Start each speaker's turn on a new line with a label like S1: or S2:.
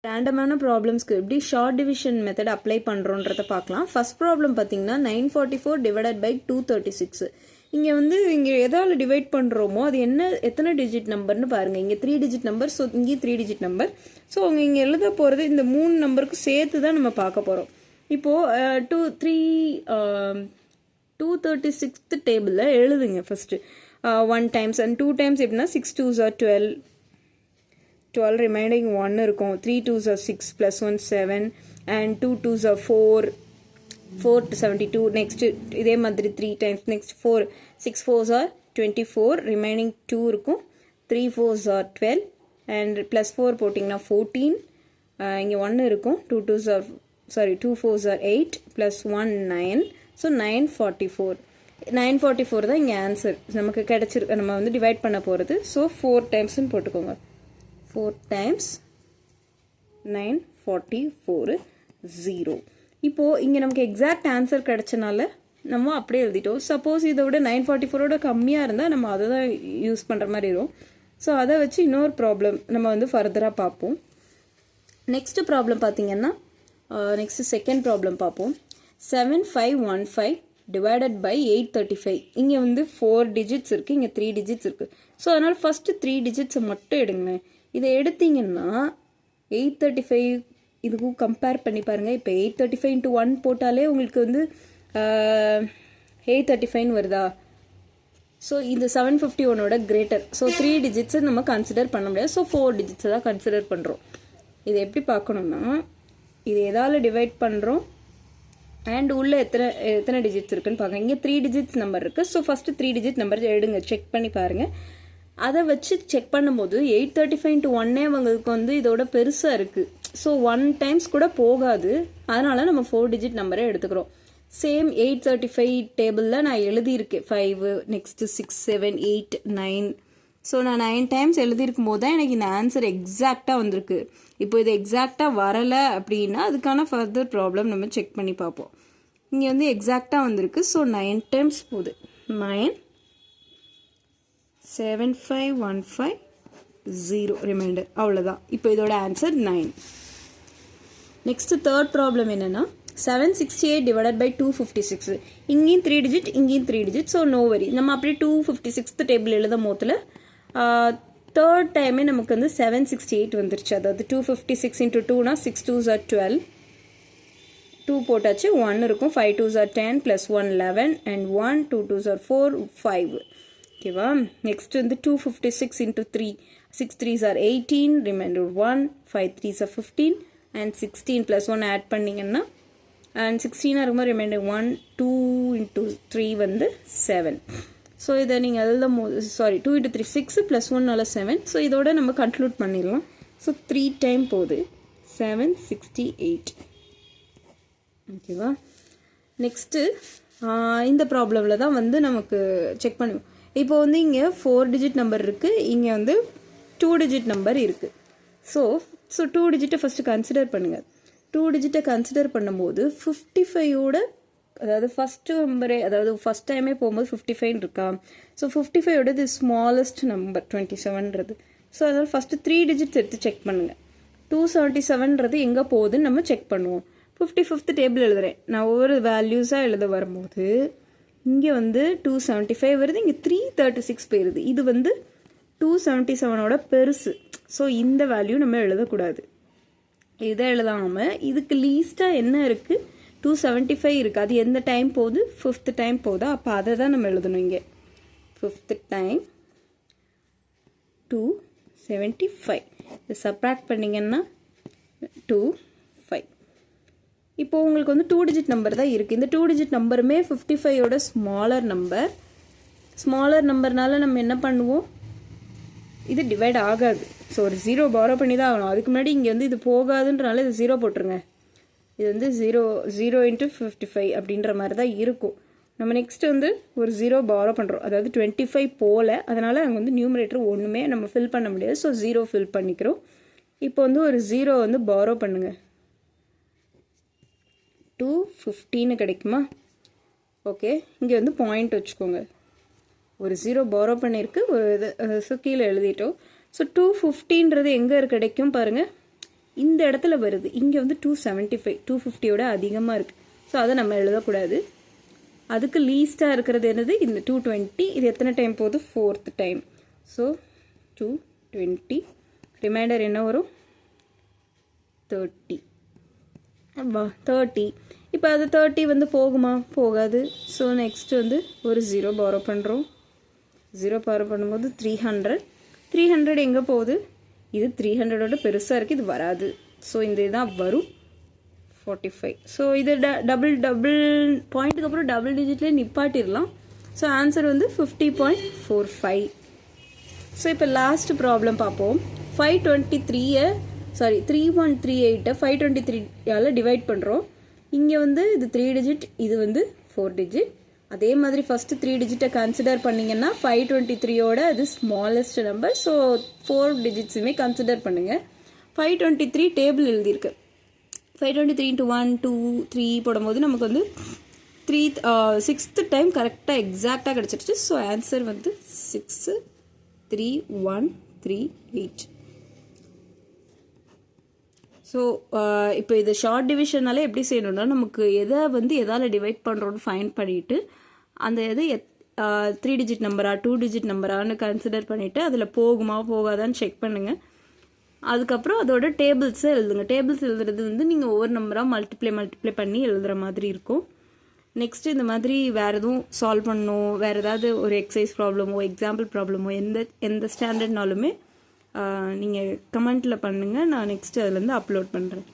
S1: ரேண்டமான ப்ராப்ளம்ஸ்க்கு எப்படி short division method apply பண்ணுறோன்றத பார்க்கலாம். First problem பார்த்தீங்கன்னா 944 டிவைடட் பை 236. இங்கே எதால் டிவைட் பண்ணுறோமோ அது எத்தனை டிஜிட் நம்பர்னு பாருங்கள். இங்கே 3 டிஜிட் நம்பர், ஸோ இங்கே 3 டிஜிட் நம்பர். ஸோ இங்கே எழுத போகிறது இந்த 3 நம்பருக்கு சேர்த்து தான் நம்ம பார்க்க போகிறோம். இப்போது 236th டேபிளில் எழுதுங்க ஃபஸ்ட்டு 1 டைம்ஸ் அண்ட் 2 டைம்ஸ் எப்படின்னா 6 2s are 12 remaining 1 இருக்கும். 3 2s are 6 plus 1 7 and 2 2s are 4 to 72. next இதே மாதிரி 3 times, next 4 6 4s are 24 remaining 2 இருக்கும். 3 4s are 12 and plus 4 போட்டிங்கன்னா 14. இங்கே 1 இருக்கும். 2 4s are 8 plus 1 9. ஸோ 944 தான் இங்கே ஆன்சர் நமக்கு கிடைச்சிருக்கு. நம்ம வந்து டிவைட் பண்ண போகிறது. ஸோ 4 டைம்ஸ்ன்னு போட்டுக்கோங்க. 4 times 944 0. இப்போது இங்கே நமக்கு எக்ஸாக்ட் ஆன்சர் கிடைச்சனால நம்ம அப்படியே எழுதிட்டோம். சப்போஸ் இதை விட 944ஓட கம்மியாக இருந்தால் நம்ம அதை தான் யூஸ் பண்ணுற மாதிரி இருக்கும். ஸோ அதை வச்சு இன்னொரு ப்ராப்ளம் நம்ம வந்து ஃபர்தராக பார்ப்போம். நெக்ஸ்ட் ப்ராப்ளம் பார்த்தீங்கன்னா செகண்ட் ப்ராப்ளம் பார்ப்போம். 7515 டிவைடட் பை 835. இங்கே வந்து 4 டிஜிட்ஸ் இருக்குது, இங்கே 3 டிஜிட்ஸ் இருக்குது. ஸோ அதனால் ஃபஸ்ட்டு 3 டிஜிட்ஸை மட்டும் எடுங்க. இதை எடுத்தீங்கன்னா 835 இதுக்கும் கம்பேர் பண்ணி பாருங்கள். இப்போ 835 into 1 போட்டாலே உங்களுக்கு வந்து 835 வருதா? ஸோ இந்த 751ஓட கிரேட்டர். ஸோ 3 டிஜிட்ஸை நம்ம கன்சிடர் பண்ண முடியாது. ஸோ 4 டிஜிட்ஸை தான் கன்சிடர் பண்ணுறோம். இதை எப்படி பார்க்கணுன்னா, இது எதால் டிவைட் பண்ணுறோம் அண்ட் உள்ளே எத்தனை டிஜிட்ஸ் இருக்குன்னு பார்க்க. இங்கே 3 டிஜிட்ஸ் நம்பர் இருக்குது. ஸோ ஃபஸ்ட்டு 3 டிஜிட் நம்பர் எடுங்க, செக் பண்ணி பாருங்கள். அதை வச்சு செக் பண்ணும்போது 835 into 1 அவங்களுக்கு வந்து இதோட பெருசாக இருக்குது. ஸோ 1 டைம்ஸ் கூட போகாது. அதனால் நம்ம 4 டிஜிட் நம்பரை எடுத்துக்கிறோம். சேம் 835 டேபிளில் நான் எழுதியிருக்கேன் 5, நெக்ஸ்ட்டு 6 7 8 9. ஸோ நான் 9 டைம்ஸ் எழுதியிருக்கும் போது தான் எனக்கு இந்த ஆன்சர் எக்ஸாக்டாக வந்திருக்கு. இப்போ இது எக்ஸாக்டாக வரலை அப்படின்னா அதுக்கான ஃபர்தர் ப்ராப்ளம் நம்ம செக் பண்ணி பார்ப்போம். இங்கே வந்து எக்ஸாக்டாக வந்திருக்கு. ஸோ 9 டைம்ஸ் போகுது. 9 7515 ரிமைண்டர், அவ்வளோதான். இப்போ இதோட ஆன்சர் 9. நெக்ஸ்ட் தேர்ட் ப்ராப்ளம் என்னென்னா 768 டிவைடட் பை 256. இங்கேயும் 3 டிஜிட், இங்கேயும் 3 டிஜிட். ஸோ நோ வரி, நம்ம அப்படியே 256th டேபிள் எழுதும் போதில் தேர்ட் டைமே நமக்கு வந்து 768 வந்துருச்சு. அதாவது 256 into 2னா 6 2s are 12. 2 போட்டாச்சு, 1 இருக்கும். 5 2s are 10 plus 1 11 and 1 2 2s are 4 5. ஓகேவா? நெக்ஸ்ட் வந்து 256 into 3. 6 3s are 18, remainder 1. 5 3s are 15 and 16 plus 1 add பண்ணிங்கன்னா அண்ட் 16 இருக்கும்போது ரிமைண்டர் 1. 2 into 3 வந்து 7. ஸோ இதை நீங்கள் எழுதும் போது 2 into 3 6 plus 1 7. ஸோ இதோட நம்ம கன்க்ளூட் பண்ணிடலாம். ஸோ 3 டைம் போகுது 768. ஓகேவா? நெக்ஸ்ட்டு இந்த ப்ராப்ளமில் தான் வந்து நமக்கு செக் பண்ணுவோம். இப்போ வந்து இங்கே 4 டிஜிட் நம்பர் இருக்குது, இங்கே வந்து 2 டிஜிட் நம்பர் இருக்குது. ஸோ 2 டிஜிட்டை ஃபஸ்ட்டு கன்சிடர் பண்ணுங்கள். 2 டிஜிட்டை கன்சிடர் பண்ணும்போது 55ஓட, அதாவது ஃபஸ்ட்டு நம்பரே, அதாவது ஃபஸ்ட் டைமே போகும்போது 55 இருக்கா? ஸோ 55ஓட இது ஸ்மாலஸ்ட் நம்பர் 27ன்றது. ஸோ அதனால் ஃபஸ்ட்டு 3 டிஜிட்ஸ் எடுத்து செக் பண்ணுங்கள். 277ன்றது எங்கே போகுதுன்னு நம்ம செக் பண்ணுவோம். 55th டேபிள் எழுதுகிறேன் நான். ஒவ்வொரு வேல்யூஸாக எழுத வரும்போது இங்கே வந்து 275 வருது, இங்கே 336 போயிடுது. இது வந்து 277ஓட பெருசு. ஸோ இந்த வேல்யூ நம்ம எழுதக்கூடாது. இதை எழுதாமல் இதுக்கு லீஸ்ட்டாக என்ன இருக்குது? 275 இருக்குது. அது எந்த டைம் போகுது? 5th டைம் போகுதா? அப்போ அதை தான் நம்ம எழுதணும். இங்கே 5th டைம் 275. இதை சப்ராக்ட் பண்ணிங்கன்னா 2 5. இப்போது உங்களுக்கு வந்து 2 டிஜிட் நம்பர் தான் இருக்குது. இந்த 2 டிஜிட் நம்பருமே 55ஓட ஸ்மாலர் நம்பர்னால நம்ம என்ன பண்ணுவோம்? இது டிவைட் ஆகாது. ஸோ ஒரு 0 பாரோ பண்ணி தான் ஆகணும். அதுக்கு முன்னாடி இங்கே வந்து இது போகாதுன்றனால இது 0 போட்டுருங்க. இது வந்து 0 into 55 அப்படின்ற மாதிரி தான் இருக்கும். நம்ம நெக்ஸ்ட் வந்து ஒரு 0 பாரோ பண்ணுறோம். அதாவது 25 போல், அதனால் அங்கே வந்து நியூமரேட்டர் ஒன்றுமே நம்ம ஃபில் பண்ண முடியாது. ஸோ 0 ஃபில் பண்ணிக்கிறோம். இப்போ வந்து ஒரு 0 வந்து பாரோ பண்ணுங்கள். 215 கிடைக்குமா? ஓகே, இங்கே வந்து பாயிண்ட் வச்சுக்கோங்க. ஒரு 0 பாரோ பண்ணியிருக்கு, ஒரு இது கீழே எழுதிட்டோம். ஸோ 215ன்றது எங்கே கிடைக்கும் பாருங்கள். இந்த இடத்துல வருது, இங்கே வந்து 275 250யோட அதிகமாக இருக்குது. ஸோ அதை நம்ம எழுதக்கூடாது. அதுக்கு லீஸ்ட்டாக இருக்கிறது என்னது, இந்த 220. இது எத்தனை டைம் போகுது, 4th டைம். ஸோ 220, ரிமைண்டர் என்ன வரும், 30. 30. இப்போ அது 30 வந்து போகுமா, போகாது. ஸோ நெக்ஸ்ட் வந்து ஒரு 0 பாரோ பண்ணுறோம். 0 பாரோ பண்ணும்போது 300 எங்கே போகுது, இது 300ஓட பெருசாக இருக்குது, இது வராது. ஸோ இந்த இதுதான் வரும் 45. ஸோ இது டபுள் பாயிண்ட்டுக்கு அப்புறம் டபுள் டிஜிட்லேயே நிப்பாட்டிடலாம். ஸோ ஆன்சர் வந்து 50.45. ஸோ இப்போ லாஸ்ட் ப்ராப்ளம் பார்ப்போம். 3138 523ஆல் டிவைட் பண்ணுறோம். இங்கே வந்து இது 3 டிஜிட், இது வந்து 4 டிஜிட். அதே மாதிரி ஃபஸ்ட்டு 3 டிஜிட்டை கன்சிடர் பண்ணிங்கன்னா 523யோட அது ஸ்மாலஸ்ட் நம்பர். ஸோ 4 டிஜிட்ஸுமே கன்சிடர் பண்ணுங்கள். 523 டேபிள் எழுதியிருக்கு. 523 into 1 2 3 போடும்போது நமக்கு வந்து 6th டைம் கரெக்டாக எக்ஸாக்டாக கிடச்சிருச்சு. ஸோ ஆன்சர் வந்து 63138. ஸோ இப்போ இது ஷார்ட் டிவிஷனாலே எப்படி செய்யணும்னா, நமக்கு எதை வந்து எதால் டிவைட் பண்ணுறோன்னு ஃபைண்ட் பண்ணிவிட்டு அந்த இது 3 டிஜிட் நம்பரா 2 டிஜிட் நம்பரான்னு கன்சிடர் பண்ணிவிட்டு அதில் போகுமா போகாதான்னு செக் பண்ணுங்கள். அதுக்கப்புறம் அதோட டேபிள்ஸை எழுதுங்க. டேபிள்ஸ் எழுதுறது வந்து நீங்கள் ஒவ்வொரு நம்பராக மல்டிப்ளை பண்ணி எழுதுகிற மாதிரி இருக்கும். நெக்ஸ்ட்டு இந்த மாதிரி வேறு எதுவும் சால்வ் பண்ணணும், வேறு ஏதாவது ஒரு எக்ஸசைஸ் ப்ராப்ளமோ எக்ஸாம்பிள் ப்ராப்ளமோ எந்த ஸ்டாண்டர்ட்னாலுமே நீங்கள் கமெண்ட்டில் பண்ணுங்கள். நான் நெக்ஸ்ட்டு அதுலேருந்து அப்லோட் பண்ணுறேன்.